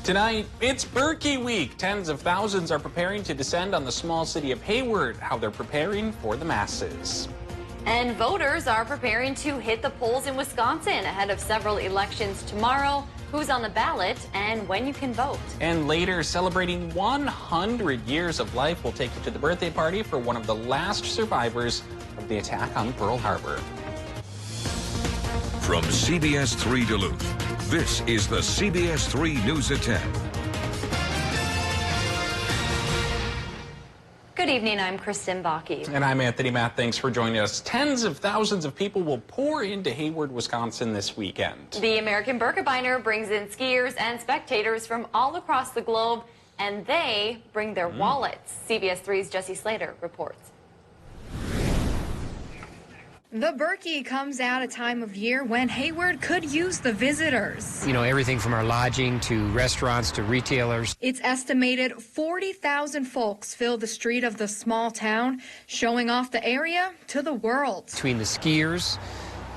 Tonight, it's Berkey Week. Tens of thousands are preparing to descend on the small city of Hayward, how they're preparing for the masses. And voters are preparing to hit the polls in Wisconsin ahead of several elections tomorrow, who's on the ballot, and when you can vote. And later, celebrating 100 years of life, we'll take you to the birthday party for one of the last survivors of the attack on Pearl Harbor. From CBS3 Duluth, this is the CBS3 News at 10. Good evening, I'm Kristen Bakke. And I'm Anthony Matt. Thanks for joining us. Tens of thousands of people will pour into Hayward, Wisconsin this weekend. The American Birkebeiner brings in skiers and spectators from all across the globe, and they bring their wallets. CBS3's Jesse Slater reports. The Berkey comes at a time of year when Hayward could use the visitors. You know, everything from our lodging to restaurants to retailers. It's estimated 40,000 folks fill the street of the small town, showing off the area to the world. Between the skiers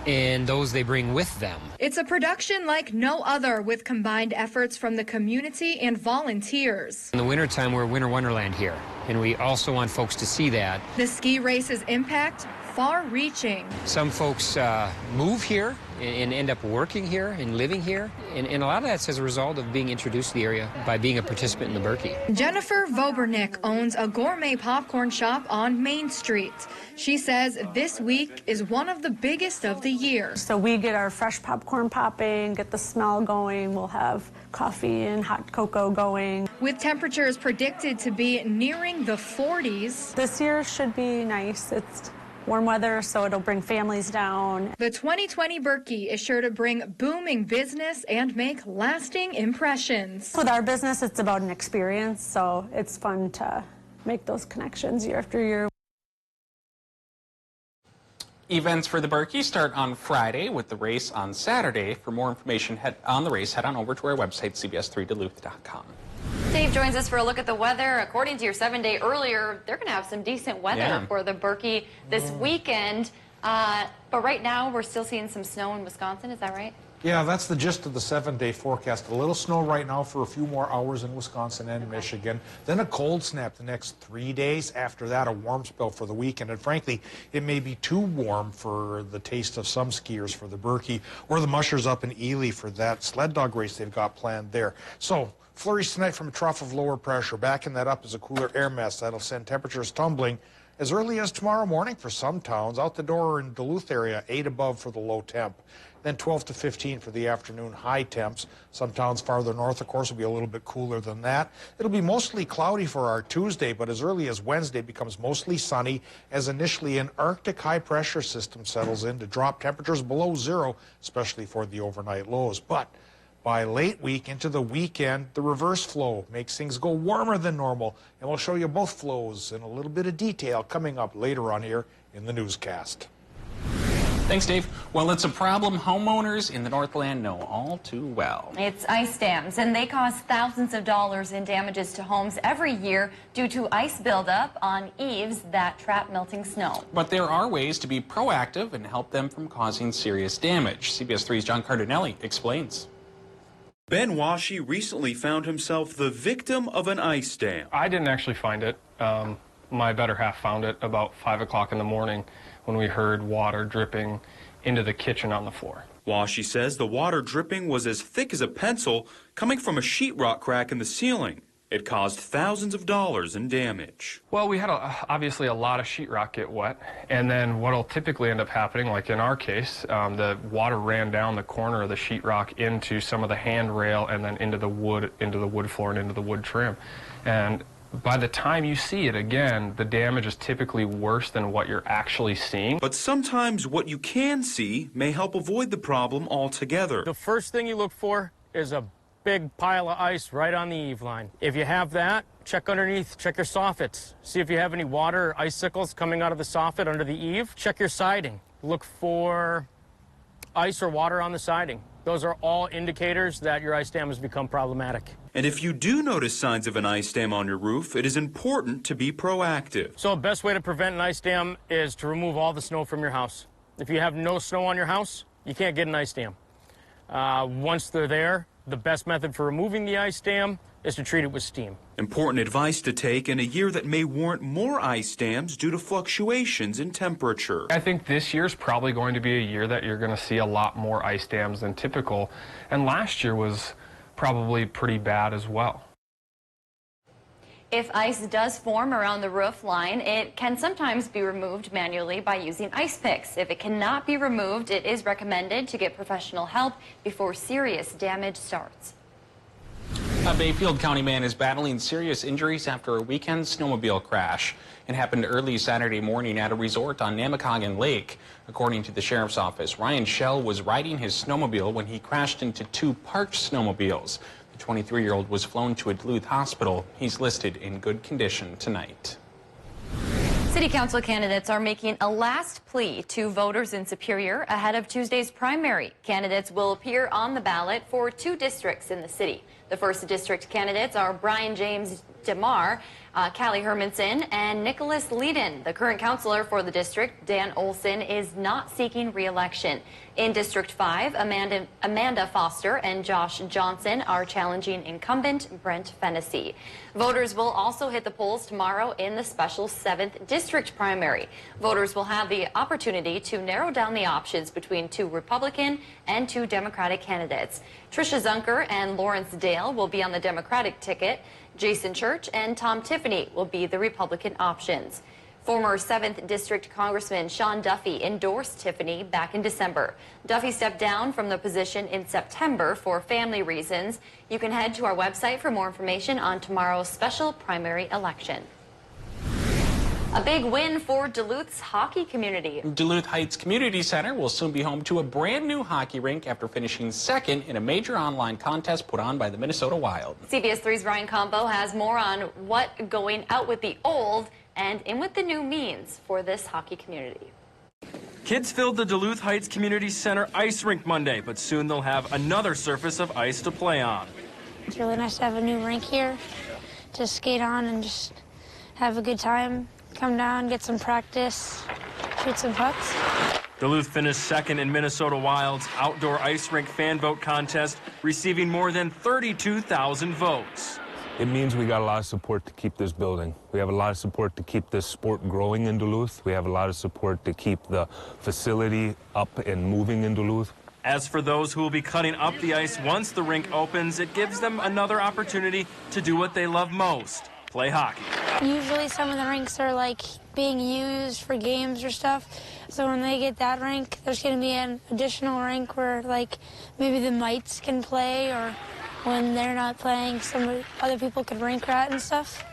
and those they bring with them. It's a production like no other, with combined efforts from the community and volunteers. In the wintertime, we're a winter wonderland here, and we also want folks to see that. The ski race's impact, far-reaching. Some folks move here and end up working here and living here, and a lot of that's as a result of being introduced to the area by being a participant in the Berkey. Jennifer Vobernick owns a gourmet popcorn shop on Main Street. She says this week is one of the biggest of the year. So we get our fresh popcorn popping, get the smell going, we'll have coffee and hot cocoa going. With temperatures predicted to be nearing the 40s. This year should be nice. It's warm weather, so it'll bring families down. The 2020 Berkey is sure to bring booming business and make lasting impressions. With our business, it's about an experience, so it's fun to make those connections year after year. Events for the Berkey start on Friday with the race on Saturday. For more information on the race, head on over to our website, cbs3duluth.com. Dave joins us for a look at the weather. According to your 7-day earlier, they're going to have some decent weather for the Berkey this weekend. But right now, we're still seeing some snow in Wisconsin. Is that right? Yeah, that's the gist of the 7-day forecast. A little snow right now for a few more hours in Wisconsin and Michigan. Then a cold snap the next 3 days. After that, a warm spell for the weekend. And frankly, it may be too warm for the taste of some skiers for the Berkey or the mushers up in Ely for that sled dog race they've got planned there. So flurries tonight from a trough of lower pressure. Backing that up is a cooler air mass that'll send temperatures tumbling as early as tomorrow morning for some towns. Out the door in Duluth area, 8 above for the low temp. Then 12 to 15 for the afternoon high temps. Some towns farther north, of course, will be a little bit cooler than that. It'll be mostly cloudy for our Tuesday, but as early as Wednesday becomes mostly sunny as initially an Arctic high-pressure system settles in to drop temperatures below zero, especially for the overnight lows. But by late week into the weekend, the reverse flow makes things go warmer than normal, and we'll show you both flows in a little bit of detail coming up later on here in the newscast. Thanks, Dave. Well, it's a problem homeowners in the Northland know all too well. It's ice dams, and they cause thousands of dollars in damages to homes every year due to ice buildup on eaves that trap melting snow. But there are ways to be proactive and help them from causing serious damage. CBS3's John Cardinelli explains. Ben Washi recently found himself the victim of an ice dam. I didn't actually find it. My better half found it about 5 o'clock in the morning when we heard water dripping into the kitchen on the floor. Washi says the water dripping was as thick as a pencil coming from a sheetrock crack in the ceiling. It caused thousands of dollars in damage. Well, we had obviously a lot of sheetrock get wet, and then what'll typically end up happening, like in our case, the water ran down the corner of the sheetrock into some of the handrail and then into the wood floor and into the wood trim. And by the time you see it again, the damage is typically worse than what you're actually seeing. But sometimes what you can see may help avoid the problem altogether. The first thing you look for is a big pile of ice right on the eave line. If you have that, check underneath, check your soffits. See if you have any water or icicles coming out of the soffit under the eave. Check your siding. Look for ice or water on the siding. Those are all indicators that your ice dam has become problematic. And if you do notice signs of an ice dam on your roof, it is important to be proactive. So the best way to prevent an ice dam is to remove all the snow from your house. If you have no snow on your house, you can't get an ice dam. Once they're there, the best method for removing the ice dam is to treat it with steam. Important advice to take in a year that may warrant more ice dams due to fluctuations in temperature. I think this year's probably going to be a year that you're going to see a lot more ice dams than typical, and last year was probably pretty bad as well. If ice does form around the roof line, it can sometimes be removed manually by using ice picks. If it cannot be removed, it is recommended to get professional help before serious damage starts. A Bayfield County man is battling serious injuries after a weekend snowmobile crash. It happened early Saturday morning at a resort on Namakagon Lake. According to the sheriff's office, Ryan Schell was riding his snowmobile when he crashed into two parked snowmobiles. The 23-year-old was flown to a Duluth hospital. He's listed in good condition tonight. City Council candidates are making a last plea to voters in Superior ahead of Tuesday's primary. Candidates will appear on the ballot for 2 districts in the city. The first district candidates are Brian James DeMar, Callie Hermanson, and Nicholas Leedon. The current councilor for the district, Dan Olson, is not seeking re-election. In District 5, Amanda Foster and Josh Johnson are challenging incumbent Brent Fennessy. Voters will also hit the polls tomorrow in the special 7th district primary. Voters will have the opportunity to narrow down the options between 2 Republican and 2 Democratic candidates. Tricia Zunker and Lawrence Dale will be on the Democratic ticket. Jason Church and Tom Tiffany will be the Republican options. Former 7th District Congressman Sean Duffy endorsed Tiffany back in December. Duffy stepped down from the position in September for family reasons. You can head to our website for more information on tomorrow's special primary election. A big win for Duluth's hockey community. Duluth Heights Community Center will soon be home to a brand new hockey rink after finishing 2nd in a major online contest put on by the Minnesota Wild. CBS 3's Ryan Combo has more on what going out with the old and in with the new means for this hockey community. Kids filled the Duluth Heights Community Center ice rink Monday, but soon they'll have another surface of ice to play on. It's really nice to have a new rink here to skate on and just have a good time. Come down, get some practice, shoot some pucks. Duluth finished 2nd in Minnesota Wild's outdoor ice rink fan vote contest, receiving more than 32,000 votes. It means we got a lot of support to keep this building. We have a lot of support to keep this sport growing in Duluth. We have a lot of support to keep the facility up and moving in Duluth. As for those who will be cutting up the ice once the rink opens, it gives them another opportunity to do what they love most, play hockey. Usually some of the rinks are like being used for games or stuff. So when they get that rink, there's going to be an additional rink where like maybe the mites can play, or when they're not playing, some other people could rink rat and stuff.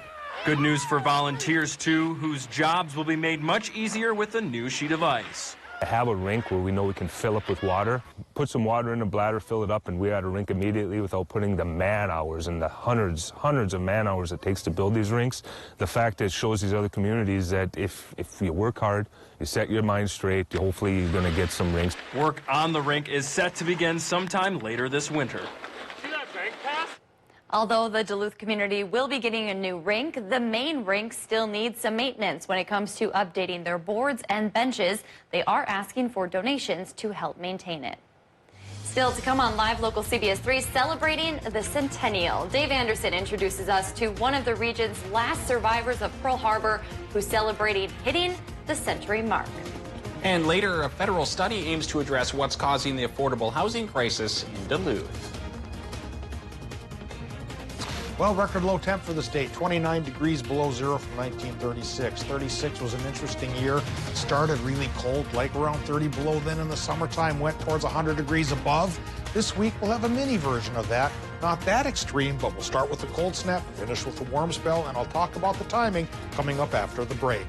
Good news for volunteers too, whose jobs will be made much easier with a new sheet of ice. To have a rink where we know we can fill up with water, put some water in a bladder, fill it up, and we had a rink immediately without putting the man hours and the hundreds of man hours it takes to build these rinks. The fact that it shows these other communities that if you work hard, you set your mind straight, hopefully you're going to get some rinks. Work on the rink is set to begin sometime later this winter. Although the Duluth community will be getting a new rink, the main rink still needs some maintenance when it comes to updating their boards and benches. They are asking for donations to help maintain it. Still to come on Live Local CBS 3, celebrating the centennial. Dave Anderson introduces us to one of the region's last survivors of Pearl Harbor, who's celebrating hitting the century mark. And later, a federal study aims to address what's causing the affordable housing crisis in Duluth. Well, record low temp for the state, 29 degrees below zero from 1936. 36 was an interesting year. It started really cold, like around 30 below, then in the summertime went towards 100 degrees above. This week we'll have a mini version of that. Not that extreme, but we'll start with the cold snap, finish with the warm spell, and I'll talk about the timing coming up after the break.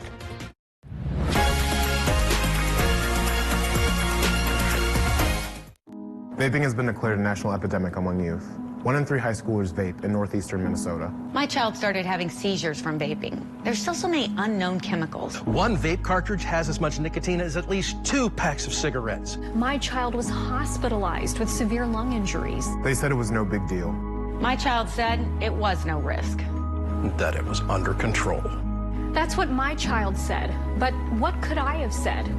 Vaping has been declared a national epidemic among youth. 1 in 3 high schoolers vape in northeastern Minnesota. My child started having seizures from vaping. There's still so many unknown chemicals. One vape cartridge has as much nicotine as at least 2 packs of cigarettes. My child was hospitalized with severe lung injuries. They said it was no big deal. My child said it was no risk. That it was under control. That's what my child said. But what could I have said?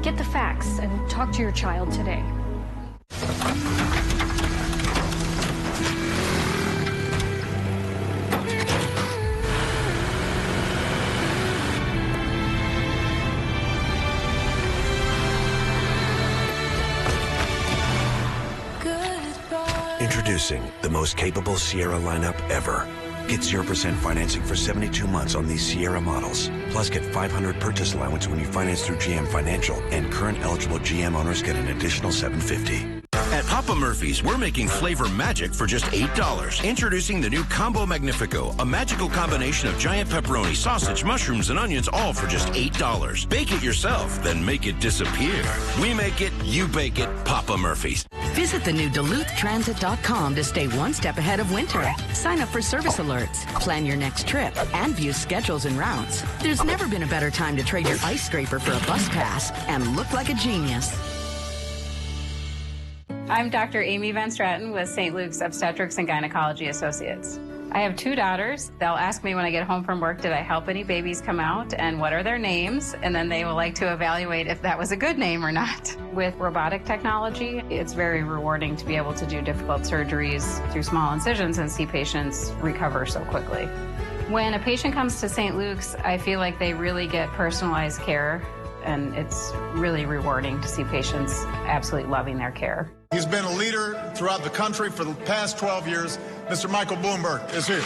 Get the facts and talk to your child today. Introducing the most capable Sierra lineup ever. Get 0% financing for 72 months on these Sierra models. Plus, get $500 purchase allowance when you finance through GM Financial, and current eligible GM owners get an additional $750. At Papa Murphy's, we're making flavor magic for just $8. Introducing the new Combo Magnifico, a magical combination of giant pepperoni, sausage, mushrooms, and onions, all for just $8. Bake it yourself, then make it disappear. We make it, you bake it, Papa Murphy's. Visit the new DuluthTransit.com to stay one step ahead of winter. Sign up for service alerts, plan your next trip, and view schedules and routes. There's never been a better time to trade your ice scraper for a bus pass and look like a genius. I'm Dr. Amy Van Straten with St. Luke's Obstetrics and Gynecology Associates. I have 2 daughters. They'll ask me when I get home from work, did I help any babies come out and what are their names? And then they will like to evaluate if that was a good name or not. With robotic technology, it's very rewarding to be able to do difficult surgeries through small incisions and see patients recover so quickly. When a patient comes to St. Luke's, I feel like they really get personalized care, and it's really rewarding to see patients absolutely loving their care. He's been a leader throughout the country for the past 12 years. Mr. Michael Bloomberg is here.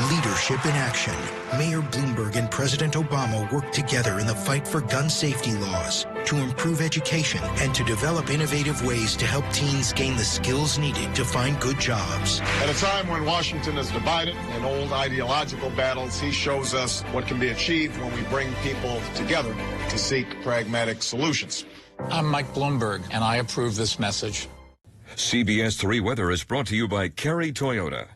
Leadership in action. Mayor Bloomberg and President Obama worked together in the fight for gun safety laws, to improve education, and to develop innovative ways to help teens gain the skills needed to find good jobs. At a time when Washington is divided in old ideological battles, he shows us what can be achieved when we bring people together to seek pragmatic solutions. I'm Mike Bloomberg, and I approve this message. CBS3 Weather is brought to you by Kerry Toyota.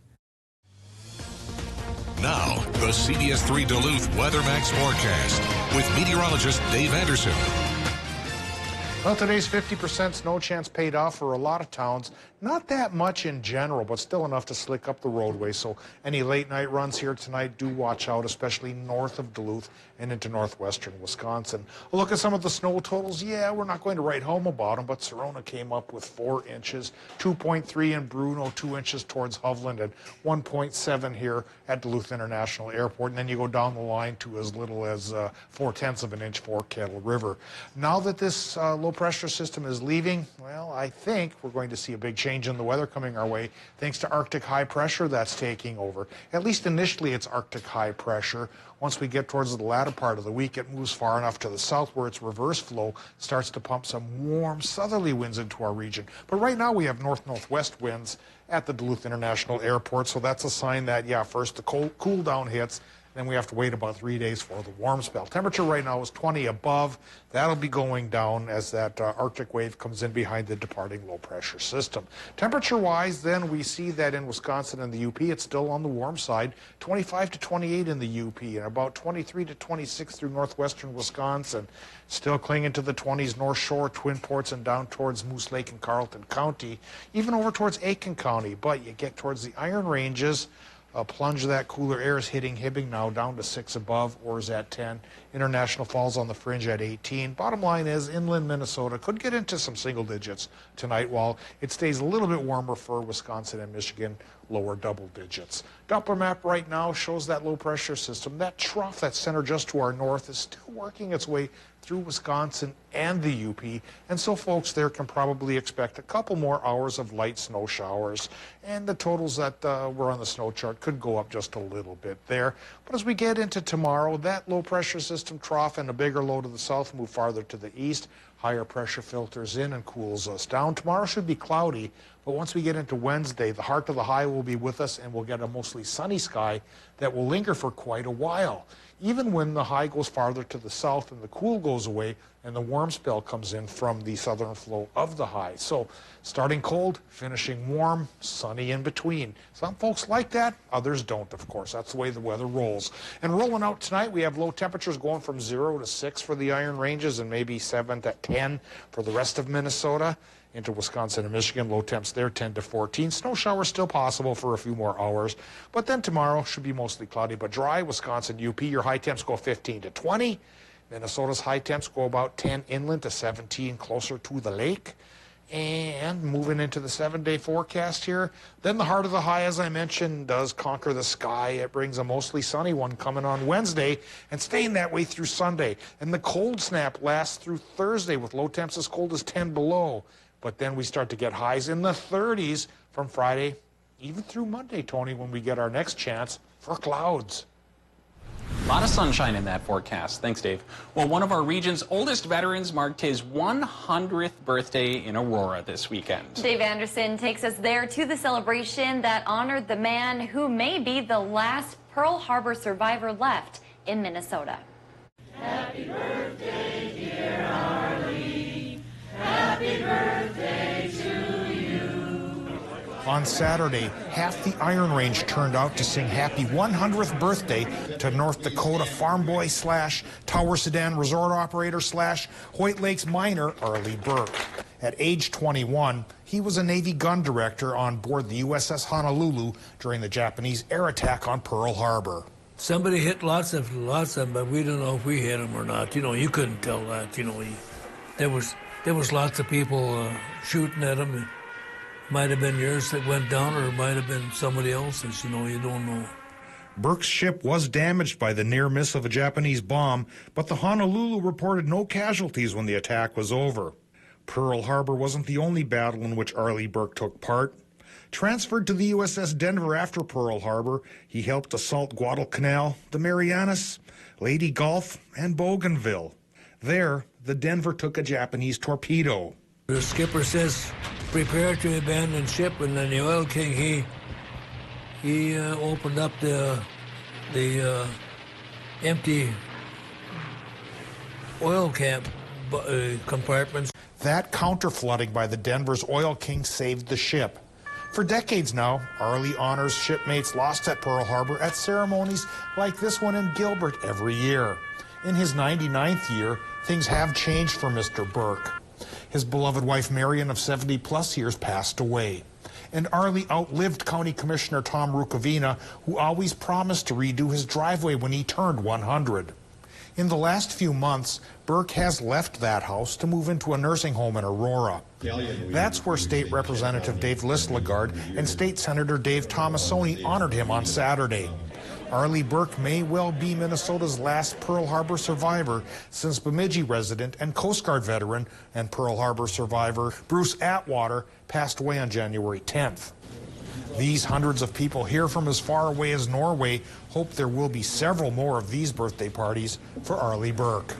Now, the CBS3 Duluth WeatherMax forecast with meteorologist Dave Anderson. Well, today's 50% snow chance paid off for a lot of towns. Not that much in general, but still enough to slick up the roadway. So any late night runs here tonight, do watch out, especially north of Duluth and into northwestern Wisconsin. A look at some of the snow totals. Yeah, we're not going to write home about them, but Serona came up with 4 inches, 2.3 in Bruno, 2 inches towards Hovland, and 1.7 here at Duluth International Airport. And then you go down the line to as little as 0.4 of an inch for Kettle River. Now that this low pressure system is leaving, well, I think we're going to see a big change in the weather coming our way thanks to Arctic high pressure that's taking over. At least initially it's Arctic high pressure. Once we get towards the latter part of the week, it moves far enough to the south where its reverse flow starts to pump some warm southerly winds into our region. But right now we have north-northwest winds at the Duluth International Airport, so that's a sign that, yeah, first the cool down hits, then we have to wait about 3 days for the warm spell. Temperature right now is 20 above. That'll be going down as that Arctic wave comes in behind the departing low pressure system. Temperature-wise, then we see that in Wisconsin and the UP, it's still on the warm side, 25 to 28 in the UP, and about 23 to 26 through northwestern Wisconsin. Still clinging to the 20s North Shore, Twin Ports, and down towards Moose Lake and Carleton County, even over towards Aiken County. But you get towards the Iron Ranges, a plunge of that cooler air is hitting Hibbing now, down to 6 above, or is at 10. International Falls on the fringe at 18. Bottom line is, inland Minnesota could get into some single digits tonight, while it stays a little bit warmer for Wisconsin and Michigan, lower double digits. Doppler map right now shows that low pressure system. That trough that's centered just to our north is still working its way through Wisconsin and the UP, and so folks there can probably expect a couple more hours of light snow showers, and the totals that were on the snow chart could go up just a little bit there. But as we get into tomorrow, that low pressure system trough and a bigger low to the south move farther to the east. Higher pressure filters in and cools us down. Tomorrow should be cloudy, but once we get into Wednesday, the heart of the high will be with us, and we'll get a mostly sunny sky that will linger for quite a while. Even when the high goes farther to the south and the cool goes away and the warm spell comes in from the southern flow of the high. So starting cold, finishing warm, sunny in between. Some folks like that, others don't, of course. That's the way the weather rolls. And rolling out tonight, we have low temperatures going from 0 to 6 for the Iron Ranges and maybe 7 to 10 for the rest of Minnesota. Into Wisconsin and Michigan, low temps there, 10 to 14. Snow showers still possible for a few more hours. But then tomorrow should be mostly cloudy but dry. Wisconsin, UP, your high temps go 15 to 20. Minnesota's high temps go about 10 inland to 17 closer to the lake. And moving into the 7-day forecast here, then the heart of the high, as I mentioned, does conquer the sky. It brings a mostly sunny one coming on Wednesday and staying that way through Sunday. And the cold snap lasts through Thursday with low temps as cold as 10 below. But then we start to get highs in the 30s from Friday even through Monday, Tony, when we get our next chance for clouds. A lot of sunshine in that forecast. Thanks, Dave. Well, one of our region's oldest veterans marked his 100th birthday in Aurora this weekend. Dave Anderson takes us there to the celebration that honored the man who may be the last Pearl Harbor survivor left in Minnesota. Happy birthday, dear Arlie. Happy birthday to you. On Saturday, half the Iron Range turned out to sing happy 100th birthday to North Dakota farm boy / Tower Sedan resort operator / Hoyt Lakes miner Arlie Burke. At age 21, he was a Navy gun director on board the USS Honolulu during the Japanese air attack on Pearl Harbor. Somebody hit lots of them, but we don't know if we hit them or not. You know, you couldn't tell that. You know, there was lots of people shooting at him. It might have been yours that went down, or it might have been somebody else's. You know, you don't know. Burke's ship was damaged by the near miss of a Japanese bomb, but the Honolulu reported no casualties when the attack was over. Pearl Harbor wasn't the only battle in which Arlie Burke took part. Transferred to the USS Denver after Pearl Harbor, he helped assault Guadalcanal, the Marianas, Lady Gulf, and Bougainville. There, the Denver took a Japanese torpedo. The skipper says, prepare to abandon ship, and then the Oil King, he opened up the empty oil camp compartments. That counter-flooding by the Denver's Oil King saved the ship. For decades now, Arlie honors shipmates lost at Pearl Harbor at ceremonies like this one in Gilbert every year. In his 99th year, things have changed for Mr. Burke. His beloved wife Marion of 70-plus years passed away. And Arlie outlived County Commissioner Tom Rukavina, who always promised to redo his driveway when he turned 100. In the last few months, Burke has left that house to move into a nursing home in Aurora. That's where State Representative Dave Listlegard and State Senator Dave Tomasoni honored him on Saturday. Arlie Burke may well be Minnesota's last Pearl Harbor survivor, since Bemidji resident and Coast Guard veteran and Pearl Harbor survivor Bruce Atwater passed away on January 10th. These hundreds of people here from as far away as Norway hope there will be several more of these birthday parties for Arlie Burke.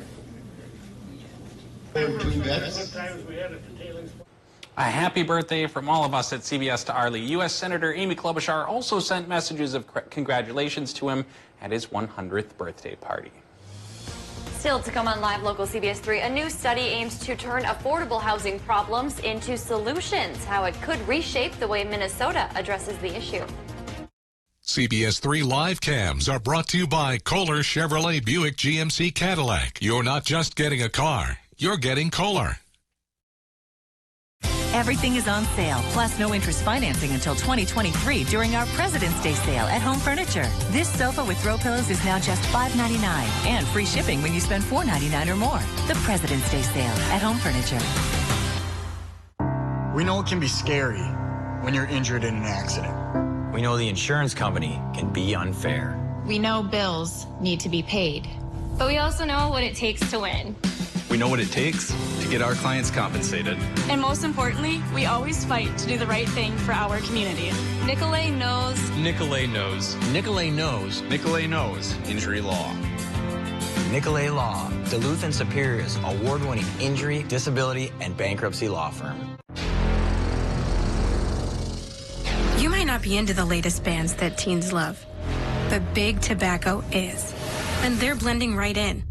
A happy birthday from all of us at CBS to Arlie. U.S. Senator Amy Klobuchar also sent messages of congratulations to him at his 100th birthday party. Still to come on Live Local CBS3, a new study aims to turn affordable housing problems into solutions, how it could reshape the way Minnesota addresses the issue. CBS3 live cams are brought to you by Kohler Chevrolet Buick GMC Cadillac. You're not just getting a car, you're getting Kohler. Everything is on sale, plus no interest financing until 2023 during our President's Day sale at Home Furniture. This sofa with throw pillows is now just $5.99 and free shipping when you spend $4.99 or more. The President's Day sale at Home Furniture. We know it can be scary when you're injured in an accident. We know the insurance company can be unfair. We know bills need to be paid. But we also know what it takes to win. We know what it takes to get our clients compensated. And most importantly, we always fight to do the right thing for our community. Nicolay knows. Nicolay knows. Nicolay knows. Nicolay knows injury law. Nicolay Law, Duluth and Superior's award-winning injury, disability, and bankruptcy law firm. You might not be into the latest bands that teens love, but Big Tobacco is. And they're blending right in.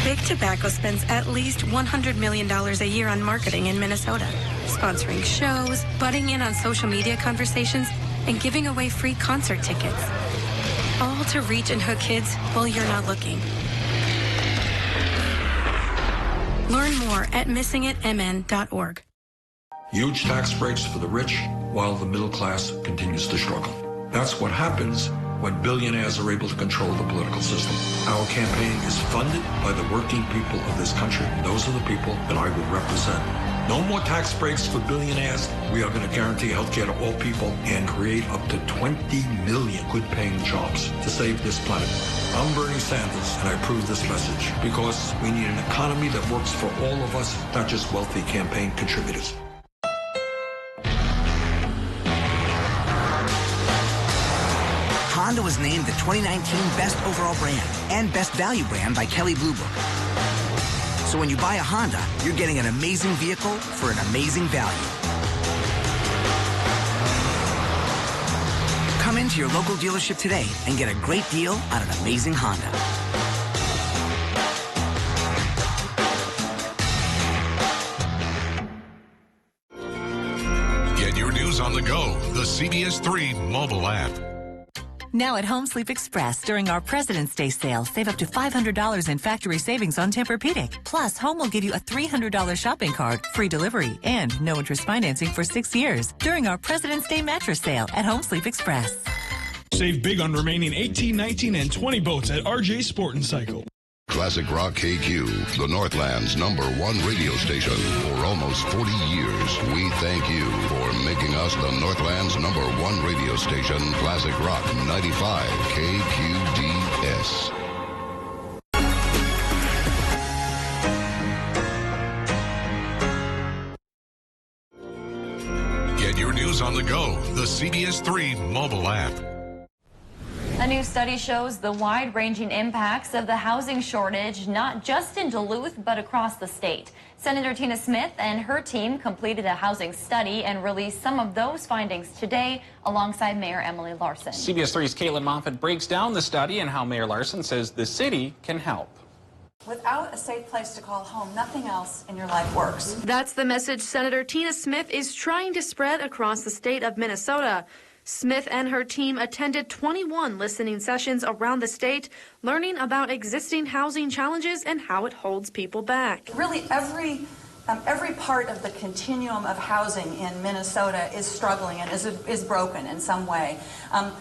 Big Tobacco spends at least $100 million a year on marketing in Minnesota, sponsoring shows, butting in on social media conversations, and giving away free concert tickets. All to reach and hook kids while you're not looking. Learn more at missingitmn.org. Huge tax breaks for the rich while the middle class continues to struggle. That's what happens when billionaires are able to control the political system. Our campaign is funded by the working people of this country. Those are the people that I will represent. No more tax breaks for billionaires. We are going to guarantee health care to all people and create up to 20 million good-paying jobs to save this planet. I'm Bernie Sanders, and I approve this message because we need an economy that works for all of us, not just wealthy campaign contributors. Honda was named the 2019 Best Overall Brand and Best Value Brand by Kelley Blue Book. So when you buy a Honda, you're getting an amazing vehicle for an amazing value. Come into your local dealership today and get a great deal on an amazing Honda. Get your news on the go, the CBS3 mobile app. Now at Home Sleep Express, during our President's Day sale, save up to $500 in factory savings on Tempur-Pedic. Plus, Home will give you a $300 shopping card, free delivery, and no interest financing for 6 years during our President's Day mattress sale at Home Sleep Express. Save big on remaining 18, 19, and 20 boats at RJ Sport & Cycle. Classic Rock KQ, the Northland's #1 radio station for almost 40 years. We thank you for making us the Northland's #1 radio station. Classic Rock 95 KQDS. Get your news on the go, the CBS3 mobile app. A new study shows the wide-ranging impacts of the housing shortage, not just in Duluth, but across the state. Senator Tina Smith and her team completed a housing study and released some of those findings today alongside Mayor Emily Larson. CBS3's Caitlin Moffitt breaks down the study and how Mayor Larson says the city can help. Without a safe place to call home, nothing else in your life works. That's the message Senator Tina Smith is trying to spread across the state of Minnesota. Smith and her team attended 21 listening sessions around the state, learning about existing housing challenges and how it holds people back. Really, every part of the continuum of housing in Minnesota is struggling and is broken in some way.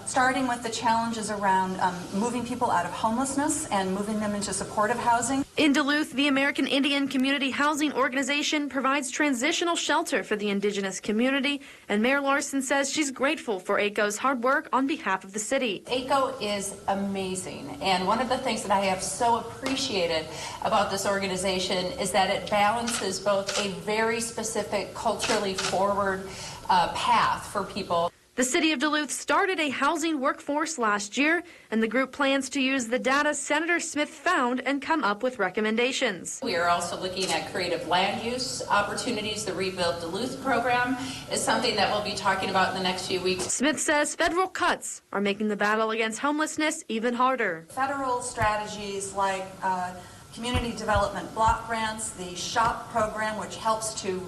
Starting with the challenges around moving people out of homelessness and moving them into supportive housing. In Duluth, the American Indian Community Housing Organization provides transitional shelter for the indigenous community, and Mayor Larson says she's grateful for ACO's hard work on behalf of the city. ACO is amazing, and one of the things that I have so appreciated about this organization is that it balances both a very specific, culturally forward path for people. The city of Duluth started a housing workforce last year, and the group plans to use the data Senator Smith found and come up with recommendations. We are also looking at creative land use opportunities. The Rebuild Duluth program is something that we'll be talking about in the next few weeks. Smith says federal cuts are making the battle against homelessness even harder. Federal strategies like community development block grants, the SHOP program, which helps to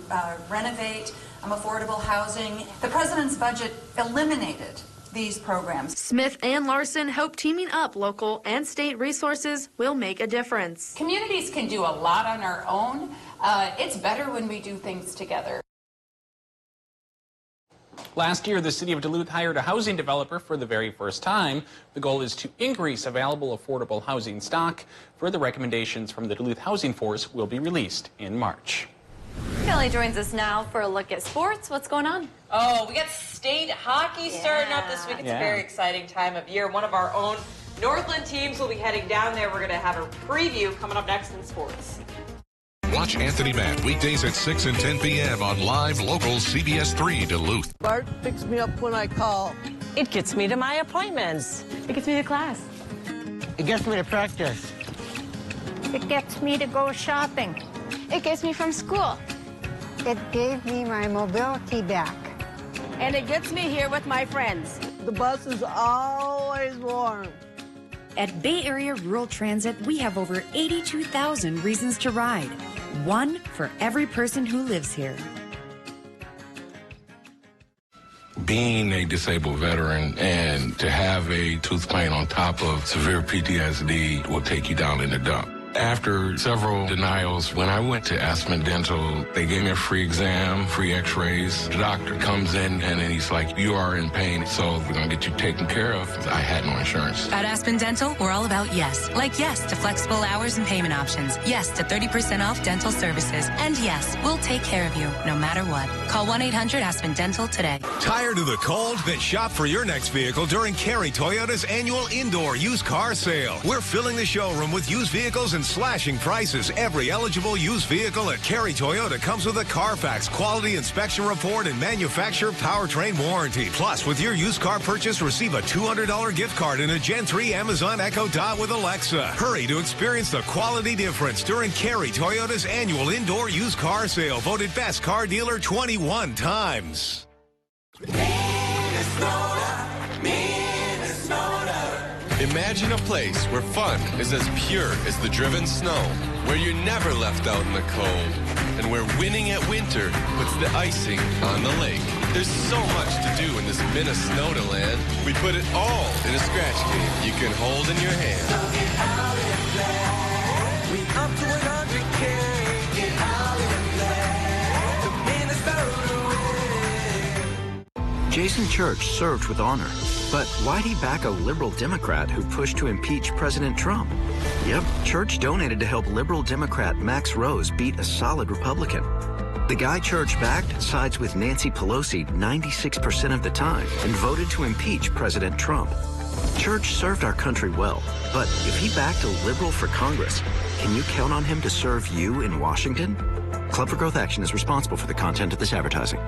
renovate affordable housing. The president's budget eliminated these programs. Smith and Larson hope teaming up local and state resources will make a difference. Communities can do a lot on our own. It's better when we do things together. Last year, the city of Duluth hired a housing developer for the very first time. The goal is to increase available affordable housing stock. Further recommendations from the Duluth Housing Force will be released in March. Kelly joins us now for a look at sports. What's going on? Oh, we got state hockey starting up this week. It's a very exciting time of year. One of our own Northland teams will be heading down there. We're going to have a preview coming up next in sports. Watch Anthony Matt weekdays at 6 and 10 p.m. on live local CBS3 Duluth. Bart picks me up when I call. It gets me to my appointments. It gets me to class. It gets me to practice. It gets me to go shopping. It gets me from school. It gave me my mobility back. And it gets me here with my friends. The bus is always warm. At Bay Area Rural Transit, we have over 82,000 reasons to ride. One for every person who lives here. Being a disabled veteran and to have a tooth pain on top of severe PTSD will take you down in the dump. After several denials, when I went to Aspen Dental, they gave me a free exam, free x-rays. The doctor comes in and then he's like, you are in pain, so we're going to get you taken care of. I had no insurance. At Aspen Dental, we're all about yes. Like yes to flexible hours and payment options. Yes to 30% off dental services. And yes, we'll take care of you no matter what. Call 1-800-ASPEN-DENTAL today. Tired of the cold? Then shop for your next vehicle during Carey Toyota's annual indoor used car sale. We're filling the showroom with used vehicles and and slashing prices. Every eligible used vehicle at Cary Toyota comes with a Carfax quality inspection report and manufacturer powertrain warranty. Plus, with your used car purchase, receive a $200 gift card and a Gen 3 Amazon Echo Dot with Alexa. Hurry to experience the quality difference during Cary Toyota's annual indoor used car sale, voted best car dealer 21 times. Imagine a place where fun is as pure as the driven snow, where you're never left out in the cold, and where winning at winter puts the icing on the lake. There's so much to do in this Minnesota land. We put it all in a scratch game you can hold in your hand. So get out and play. We up to 100K. Get out and play. The Minnesota way. Jason Church served with honor. But why'd he back a liberal Democrat who pushed to impeach President Trump? Yep, Church donated to help liberal Democrat Max Rose beat a solid Republican. The guy Church backed sides with Nancy Pelosi 96% of the time and voted to impeach President Trump. Church served our country well, but if he backed a liberal for Congress, can you count on him to serve you in Washington? Club for Growth Action is responsible for the content of this advertising.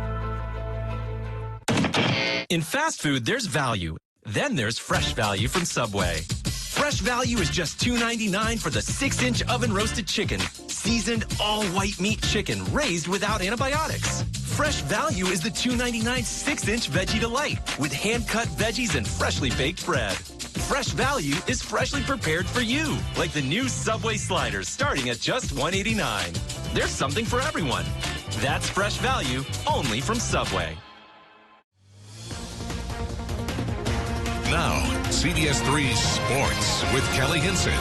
In fast food, there's value. Then there's fresh value from Subway. Fresh value is just $2.99 for the 6-inch oven-roasted chicken. Seasoned, all-white meat chicken raised without antibiotics. Fresh value is the $2.99 6-inch Veggie Delight with hand-cut veggies and freshly baked bread. Fresh value is freshly prepared for you, like the new Subway sliders starting at just $1.89. There's something for everyone. That's fresh value only from Subway. Now, CBS3 Sports with Kelly Hinson.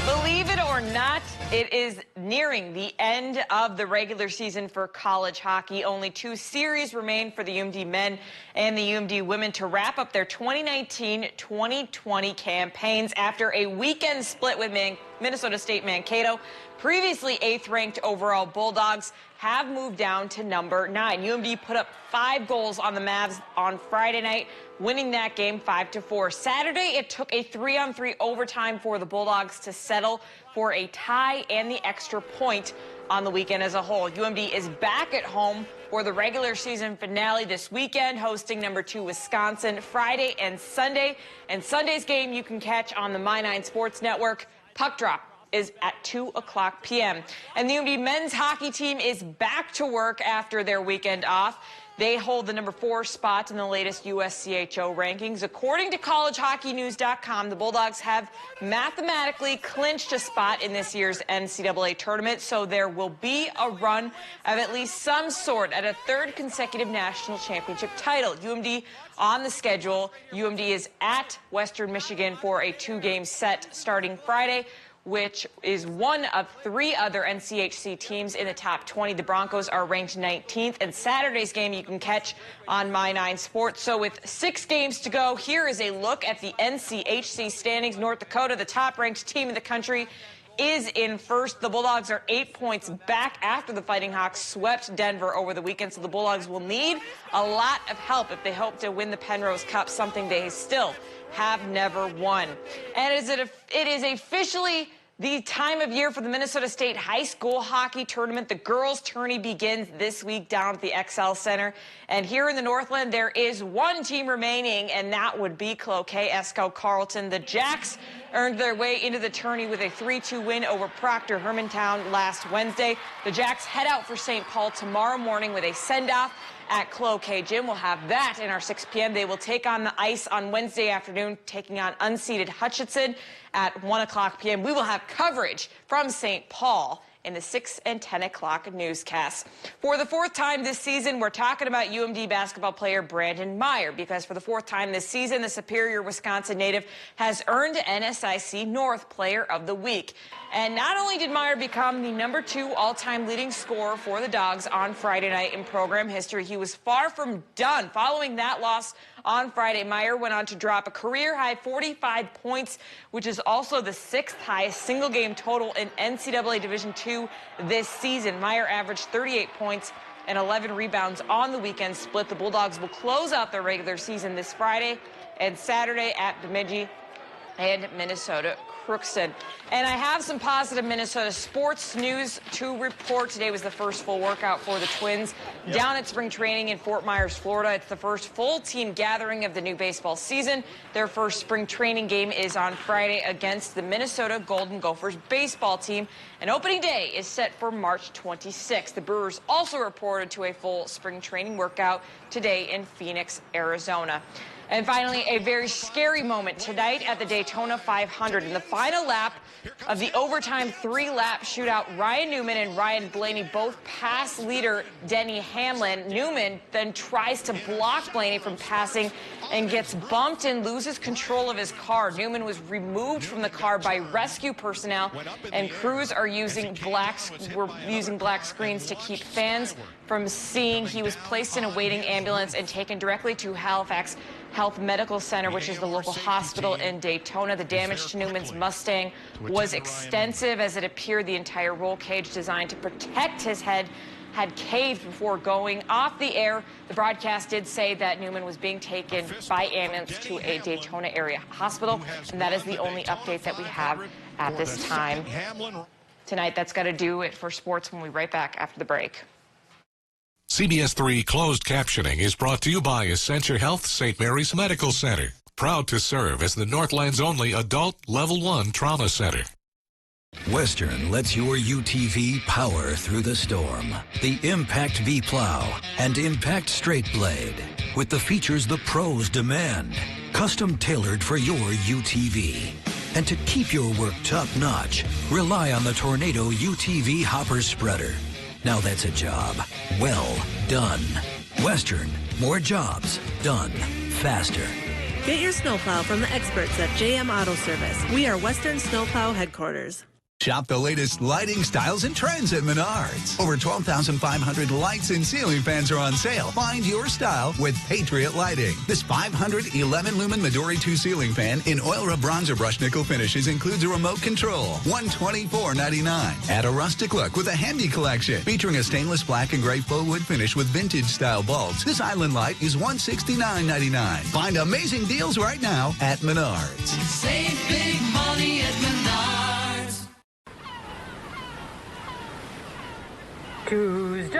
Believe it or not, it is nearing the end of the regular season for college hockey. Only 2 series remain for the UMD men and the UMD women to wrap up their 2019-2020 campaigns after a weekend split with Minnesota State Mankato. Previously 8th-ranked overall Bulldogs have moved down to number 9. UMD put up 5 goals on the Mavs on Friday night, winning that game 5-4. Saturday, it took a 3-on-3 overtime for the Bulldogs to settle for a tie and the extra point on the weekend as a whole. UMD is back at home for the regular season finale this weekend, hosting number 2 Wisconsin Friday and Sunday. And Sunday's game you can catch on the My9 Sports Network. Puck drop is at 2:00 p.m. And the UMD men's hockey team is back to work after their weekend off. They hold the number 4 spot in the latest USCHO rankings. According to collegehockeynews.com, the Bulldogs have mathematically clinched a spot in this year's NCAA tournament, so there will be a run of at least some sort at a 3rd consecutive national championship title. UMD on the schedule. UMD is at Western Michigan for a 2-game set starting Friday, which is one of 3 other NCHC teams in the top 20. The Broncos are ranked 19th, and Saturday's game you can catch on My9 Sports. So with 6 games to go, here is a look at the NCHC standings. North Dakota, the top-ranked team in the country, is in first. The Bulldogs are 8 points back after the Fighting Hawks swept Denver over the weekend, so the Bulldogs will need a lot of help if they hope to win the Penrose Cup, something they still have never won. And it is officially the time of year for the Minnesota State High School Hockey Tournament. The girls' tourney begins this week down at the XL Center. And here in the Northland, there is one team remaining, and that would be Cloquet Esco Carleton. The Jacks earned their way into the tourney with a 3-2 win over Proctor Hermantown last Wednesday. The Jacks head out for St. Paul tomorrow morning with a send-off at Cloquet Gym. We'll have that in our 6 p.m. They will take on the ice on Wednesday afternoon, taking on unseeded Hutchinson at 1:00 p.m. We will have coverage from St. Paul in the 6 and 10 o'clock newscasts. For the 4th time this season, we're talking about UMD basketball player Brandon Meyer, because for the 4th time this season, the Superior, Wisconsin native has earned NSIC North Player of the Week. And not only did Meyer become the number 2 all-time leading scorer for the Dogs on Friday night in program history, he was far from done. Following that loss on Friday, Meyer went on to drop a career-high 45 points, which is also the 6th highest single-game total in NCAA Division II this season. Meyer averaged 38 points and 11 rebounds on the weekend split. The Bulldogs will close out their regular season this Friday and Saturday at Bemidji and Minnesota Crookston. And I have some positive Minnesota sports news to report. Today was the first full workout for the Twins down at spring training in Fort Myers, Florida. It's the first full team gathering of the new baseball season. Their first spring training game is on Friday against the Minnesota Golden Gophers baseball team. And opening day is set for March 26th. The Brewers also reported to a full spring training workout today in Phoenix, Arizona. And finally, a very scary moment tonight at the Daytona 500. In the final lap of the overtime 3-lap shootout, Ryan Newman and Ryan Blaney both pass leader Denny Hamlin. Newman then tries to block Blaney from passing and gets bumped and loses control of his car. Newman was removed from the car by rescue personnel, and crews are using black screens to keep fans from seeing. He was placed in a waiting ambulance and taken directly to Halifax Health Medical Center, which is the local hospital in Daytona. The damage to Newman's Mustang was extensive, as it appeared the entire roll cage designed to protect his head had caved before going off the air. The broadcast did say that Newman was being taken by ambulance to a Daytona area hospital, and that is the only update that we have at this time. Tonight, that's got to do it for sports. When we right back after the break. CBS3 closed captioning is brought to you by Essentia Health St. Mary's Medical Center. Proud to serve as the Northland's only adult Level 1 trauma center. Western lets your UTV power through the storm. The Impact V-Plow and Impact Straight Blade. With the features the pros demand. Custom tailored for your UTV. And to keep your work top-notch, rely on the Tornado UTV Hopper Spreader. Now that's a job well done. Western, more jobs done faster. Get your snowplow from the experts at JM Auto Service. We are Western Snowplow headquarters. Shop the latest lighting styles and trends at Menards. Over 12,500 lights and ceiling fans are on sale. Find your style with Patriot Lighting. This 511 lumen Midori 2 ceiling fan in oil rub bronzer brush nickel finishes includes a remote control. $124.99. Add a rustic look with a handy collection featuring a stainless black and gray faux wood finish with vintage style bulbs. This island light is $169.99. Find amazing deals right now at Menards. Save big money at Menards. Tuesday!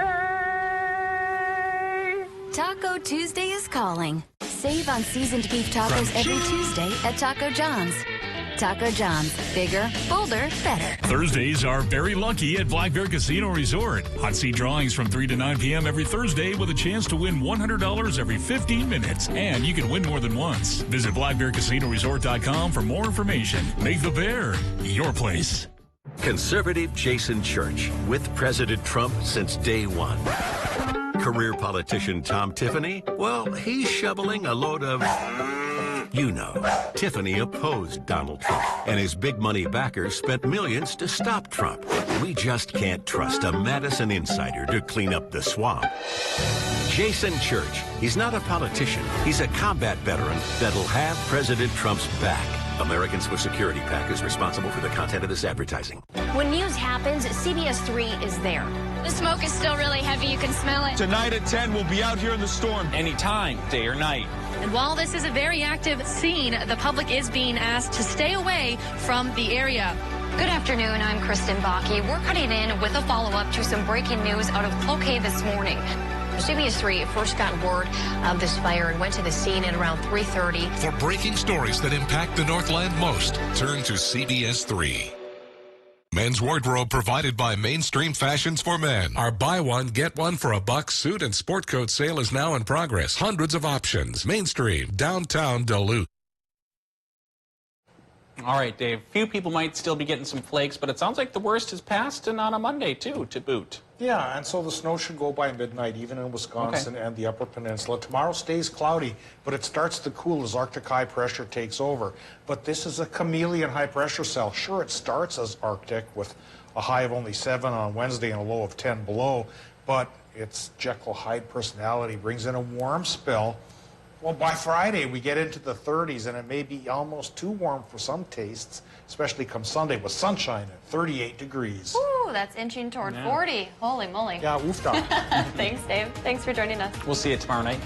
Taco Tuesday is calling. Save on seasoned beef tacos every Tuesday at Taco John's. Taco John's. Bigger, bolder, better. Thursdays are very lucky at Black Bear Casino Resort. Hot seat drawings from 3 to 9 p.m. every Thursday with a chance to win $100 every 15 minutes. And you can win more than once. Visit blackbearcasinoresort.com for more information. Make the Bear your place. Conservative Jason Church with President Trump since day one. Career politician Tom Tiffany, well, he's shoveling a load of, you know. Tiffany opposed Donald Trump, and his big money backers spent millions to stop Trump. We just can't trust a Madison insider to clean up the swamp. Jason Church, he's not a politician. He's a combat veteran that'll have President Trump's back. Americans with Security PAC is responsible for the content of this advertising. When news happens, CBS3 is there. The smoke is still really heavy. You can smell it. Tonight at 10, we'll be out here in the storm. Anytime, day or night. And while this is a very active scene, the public is being asked to stay away from the area. Good afternoon. I'm Kristen Bakke. We're cutting in with a follow-up to some breaking news out of Cloquet this morning. CBS3 first got word of this fire and went to the scene at around 3:30. For breaking stories that impact the Northland most, turn to CBS3. Men's wardrobe provided by Mainstream Fashions for Men. Our buy one, get one for $1 suit and sport coat sale is now in progress. Hundreds of options. Mainstream, downtown Duluth. All right, Dave. Few people might still be getting some flakes, but it sounds like the worst has passed, and on a Monday, too, to boot. Yeah, and so the snow should go by midnight, even in Wisconsin and the Upper Peninsula. Tomorrow stays cloudy, but it starts to cool as Arctic high pressure takes over. But this is a chameleon high pressure cell. Sure, it starts as Arctic with a high of only 7 on Wednesday and a low of 10 below, but its Jekyll Hyde personality brings in a warm spell. Well, by Friday, we get into the 30s, and it may be almost too warm for some tastes, especially come Sunday with sunshine at 38 degrees. Ooh, that's inching toward 40. Holy moly. Yeah, woofed up. Thanks, Dave. Thanks for joining us. We'll see you tomorrow night.